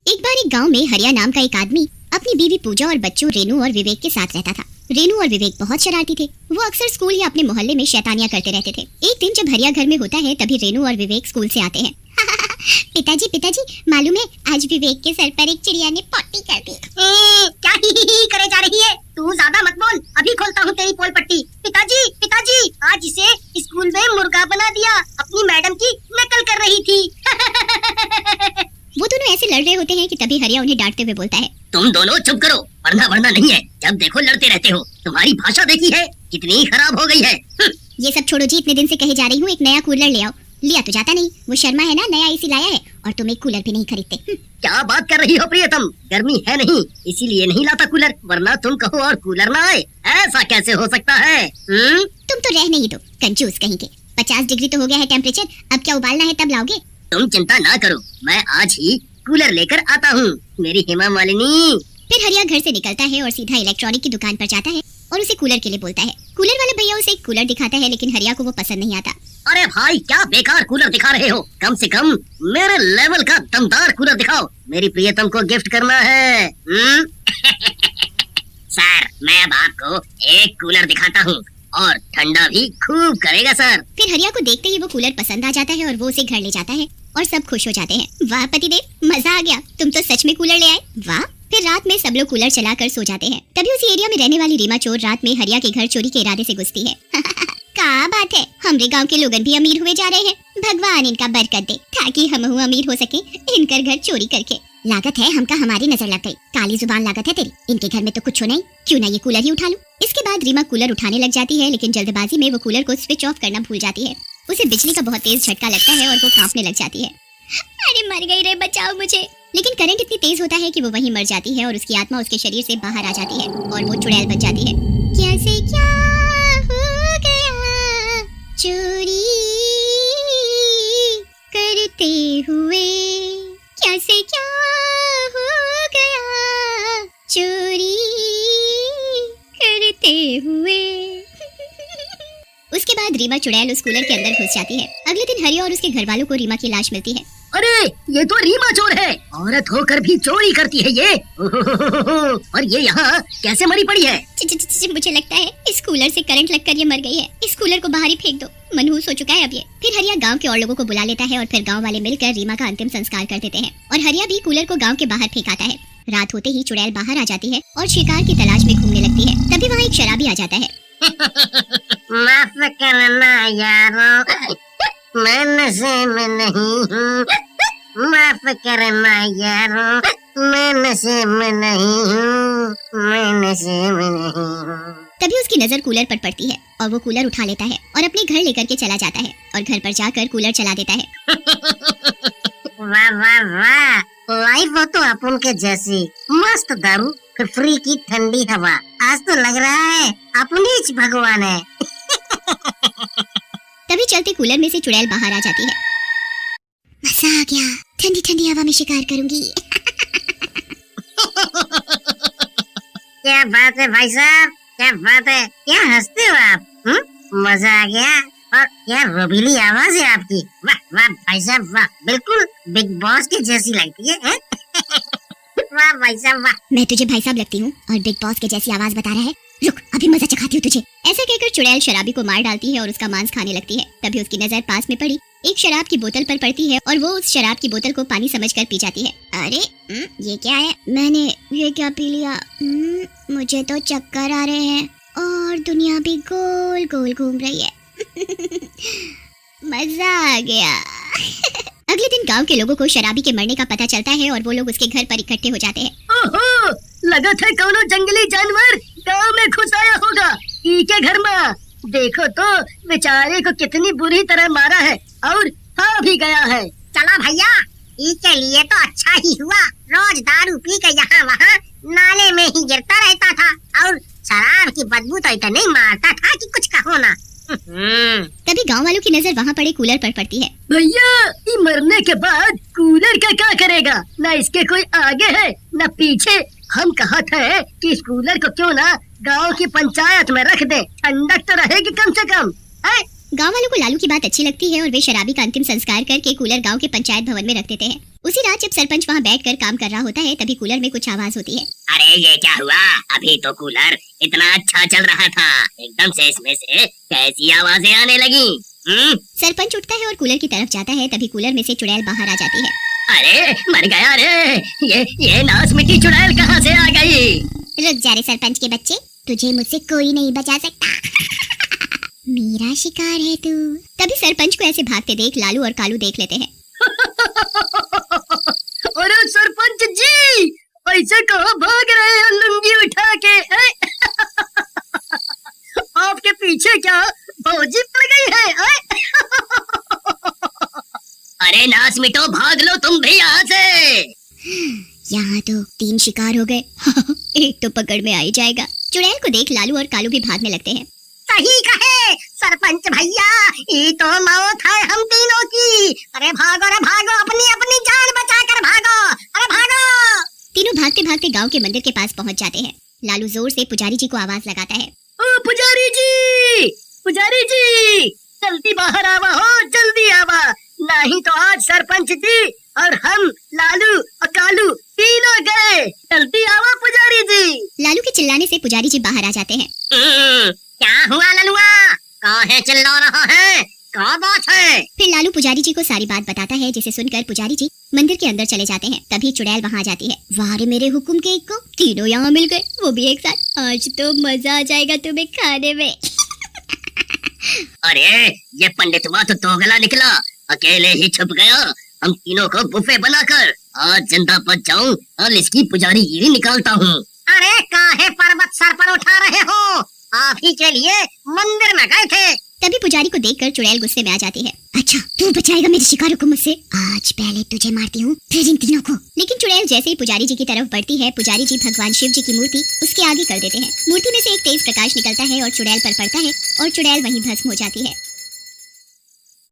एक बार एक गांव में हरिया नाम का एक आदमी अपनी बीवी पूजा और बच्चों रेनू और विवेक के साथ रहता था। रेनू और विवेक बहुत शरारती थे। वो अक्सर स्कूल या अपने मोहल्ले में शैतानियां करते रहते थे। एक दिन जब हरिया घर में होता है तभी रेनू और विवेक स्कूल से आते हैं। पिताजी मालूम है आज विवेक के सर पर एक चिड़िया ने पॉटी कर दी। क्या ही करे जा रही है? तू ज्यादा मत बोल, अभी खोलता हूँ तेरी पोल पट्टी। पिताजी आज इसे स्कूल में मुर्गा बना दिया, अपनी मैडम की नकल कर रही थी। वो दोनों ऐसे लड़ रहे होते हैं कि तभी हरिया उन्हें डांटते हुए बोलता है, तुम दोनों चुप करो, वरना नहीं है। जब देखो लड़ते रहते हो। तुम्हारी भाषा देखी है कितनी खराब हो गई है। ये सब छोड़ो जी, इतने दिन से कहे जा रही हूँ एक नया कूलर ले आओ। लिया तो जाता नहीं। वो शर्मा है ना, नया एसी लाया है और तुम एक कूलर भी नहीं खरीदते। क्या बात कर रही हो प्रियतम? गर्मी है नहीं इसीलिए नहीं लाता कूलर, वरना तुम कहो और कूलर ना आए। ऐसा कैसे हो सकता है? तुम तो रहने ही दो, कंजूस कहीं के। 50 डिग्री तो हो गया है टेम्परेचर, अब क्या उबालना है तब लाओगे? तुम चिंता ना करो, मैं आज ही कूलर लेकर आता हूँ, मेरी हेमा मालिनी। फिर हरिया घर से निकलता है और सीधा इलेक्ट्रॉनिक की दुकान पर जाता है और उसे कूलर के लिए बोलता है। कूलर वाला भैया उसे एक कूलर दिखाता है लेकिन हरिया को वो पसंद नहीं आता। अरे भाई क्या बेकार कूलर दिखा रहे हो, कम से कम मेरे लेवल का दमदार कूलर दिखाओ, मेरी प्रियतम को गिफ्ट करना है। सर मैं अब आपको एक कूलर दिखाता हूँ और ठंडा भी खूब करेगा सर। फिर हरिया को देखते ही वो कूलर पसंद आ जाता है और वो उसे घर ले जाता है और सब खुश हो जाते हैं। वाह पतिदेव, मजा आ गया, तुम तो सच में कूलर ले आए, वाह। फिर रात में सब लोग कूलर चलाकर सो जाते हैं। तभी उसी एरिया में रहने वाली रीमा चोर रात में हरिया के घर चोरी के इरादे से घुसती है। क्या बात है, हमारे गांव के लोगन भी अमीर हुए जा रहे हैं, भगवान इनका बरकत दे ताकि हम अमीर हो सके इनकर घर चोरी करके। लागत है हमका हमारी नजर लग गई, काली जुबान लागत है तेरी, इनके घर में तो कुछ नहीं, क्यों ना ये कूलर ही उठा लूं। इसके बाद रीमा कूलर उठाने लग जाती है लेकिन जल्दबाजी में वो कूलर को स्विच ऑफ करना भूल जाती है। उसे बिजली का बहुत तेज झटका लगता है और वो कांपने लग जाती है। अरे मर गई रे, बचाओ मुझे। लेकिन करंट इतनी तेज होता है कि वो वहीं मर जाती है और उसकी आत्मा उसके शरीर से बाहर आ जाती है और वो चुड़ैल बन जाती है। कैसे क्या हो गया चोरी करते हुए, कैसे क्या हो गया चोरी करते हुए। उसके बाद रीमा चुड़ैल उस कूलर के अंदर घुस जाती है। अगले दिन हरिया और उसके घर वालों को रीमा की लाश मिलती है। अरे ये तो रीमा चोर है, औरत होकर भी चोरी करती है ये। और ये यहाँ कैसे मरी पड़ी है? मुझे लगता है इस कूलर से करंट लगकर ये मर गई है। इस कूलर को बाहर ही फेंक दो, मनहूस हो चुका है अब ये। फिर हरिया गांव के और लोगों को बुला लेता है और फिर गांव वाले मिलकर रीमा का अंतिम संस्कार कर देते हैं और हरिया भी कूलर को गांव के बाहर फेंकाता है। रात होते ही चुड़ैल बाहर आ जाती है और शिकार की तलाश में घूमने लगती है। तभी वहाँ एक शराबी आ जाता है। माफ करना यारो, मैं नशे में नहीं हूँ, माफ करना यारो, मैं नशे में नहीं हूँ, मैं नशे में नहीं हूँ। तभी उसकी नजर कूलर पर पड़ती है और वो कूलर उठा लेता है और अपने घर लेकर के चला जाता है और घर पर जाकर कूलर चला देता है। वाह वाह वाह, लाइफ हो तो अपन के जैसी, मस्त दारू फिर फ्री की ठंडी हवा। आज तो लग रहा है अपनी ही भगवान है। तभी चलते कूलर में से चुड़ैल बाहर आ जाती है। मजा आ गया, ठंडी ठंडी हवा में शिकार करूंगी। क्या बात है भाई साहब, क्या बात है, क्या हंसते हो आप? मजा आ गया, और क्या रोबीली आवाज है आपकी। वाह वाह भाई साहब वाह, बिल्कुल बिग बॉस की जैसी लगती है। वाह भाई साहब वाह। मैं तुझे भाई साहब लगती हूँ और बिग बॉस के जैसी आवाज बता रहा है, रुक अभी मजा चखाती हूँ तुझे। ऐसा कहकर चुड़ैल शराबी को मार डालती है और उसका मांस खाने लगती है। तभी उसकी नजर पास में पड़ी एक शराब की बोतल पर पड़ती है और वो उस शराब की बोतल को पानी समझकर पी जाती है। अरे ये क्या है, मैंने ये क्या पी लिया? मुझे तो चक्कर आ रहे हैं और दुनिया भी गोल गोल घूम रही है। मजा आ गया। अगले दिन गांव के लोगों को शराबी के मरने का पता चलता है और वो लोग उसके घर पर इकट्ठे हो जाते हैं। ओहो, लगा था कौनो जंगली जानवर गांव में घुस आया होगा ई के घर में। देखो तो बेचारे को कितनी बुरी तरह मारा है और खा भी गया है। चला भैया, ई के लिए तो अच्छा ही हुआ, रोज दारू पी के यहाँ वहाँ नाले में ही गिरता रहता था और शराब की बदबू तो इतनी मारता था कि कुछ कहो ना। तभी गांव वालों की नजर वहाँ पड़े कूलर पर पड़ती है। भैया ये मरने के बाद कूलर का क्या करेगा? ना इसके कोई आगे है न पीछे। हम कहा थे कि इस कूलर को क्यों ना गांव की पंचायत में रख दे, ठंडक तो रहेगी कम से कम। गांव वालों को लालू की बात अच्छी लगती है और वे शराबी का अंतिम संस्कार करके कूलर गांव के पंचायत भवन में रख देते हैं। उसी रात जब सरपंच वहाँ बैठकर काम कर रहा होता है तभी कूलर में कुछ आवाज होती है। अरे ये क्या हुआ? अभी तो कूलर इतना अच्छा चल रहा था, एकदम से इसमें से कैसी आवाजें आने लगी? सरपंच उठता है और कूलर की तरफ जाता है तभी कूलर में से चुड़ैल बाहर आ जाती है। अरे मर गया रे, ये नास मिट्टी चुड़ैल कहाँ से आ गई? रुक जा रे सरपंच के बच्चे, तुझे मुझसे कोई नहीं बचा सकता। मेरा शिकार है तू। तभी सरपंच को ऐसे भागते देख लालू और कालू देख लेते हैं। अरे सरपंच जी, ऐसे कहाँ भाग रहे हैं लुंगी उठा के? आपके पीछे क्या फौजी पड़ गई है? अरे नास मिटो, भाग लो तुम भी यहाँ से। यहाँ तो 3 शिकार हो गए। एक तो पकड़ में आ ही जाएगा। चुड़ैल को देख लालू और कालू भी भागने लगते हैं। सही कहे सरपंच भैया, ये तो मौत है हम तीनों की। अरे भागो अपनी अपनी जान बचा कर भागो, अरे भागो। तीनों भागते भागते गांव के मंदिर के पास पहुंच जाते हैं। लालू जोर से पुजारी जी को आवाज लगाता है। ओ पुजारी जी, जल्दी बाहर आवा हो, जल्दी आवा, नहीं तो आज सरपंच जी और हम लालू और कालू तीनों गए। जल्दी आवा पुजारी जी। लालू के चिल्लाने से पुजारी जी बाहर आ जाते हैं। क्या हुआ ललुआ? काहे चिल्ला रहा है? क्या बात है? फिर लालू पुजारी जी को सारी बात बताता है, जिसे सुनकर पुजारी जी मंदिर के अंदर चले जाते हैं। तभी चुड़ैल वहाँ आ जाती है। वाह रे मेरे हुक्म के एक को, तीनों यहाँ मिल गए, वो भी एक साथ। आज तो मजा आ जाएगा तुम्हें खाने में। अरे ये पंडितवा तो दोगला निकला, अकेले ही छुप गया। हम तीनों को बुफे बनाकर आज जिंदा बच जाऊं और इसकी पुजारी गिरी निकालता हूँ। अरे काहे पर्वत सर पर उठा रहे हो? आप ही के लिए मंदिर में गए थे। तभी पुजारी को देखकर चुड़ैल गुस्से में आ जाती है। अच्छा तू बचाएगा मेरे शिकारों को मुझसे? आज पहले तुझे मारती हूँ, फिर इन तीनों को। लेकिन चुड़ैल जैसे ही पुजारी जी की तरफ बढ़ती है, पुजारी जी भगवान शिव जी की मूर्ति उसके आगे कर देते हैं। मूर्ति में से एक तेज प्रकाश निकलता है और चुड़ैल पर पड़ता है और चुड़ैल वहीं भस्म हो जाती है।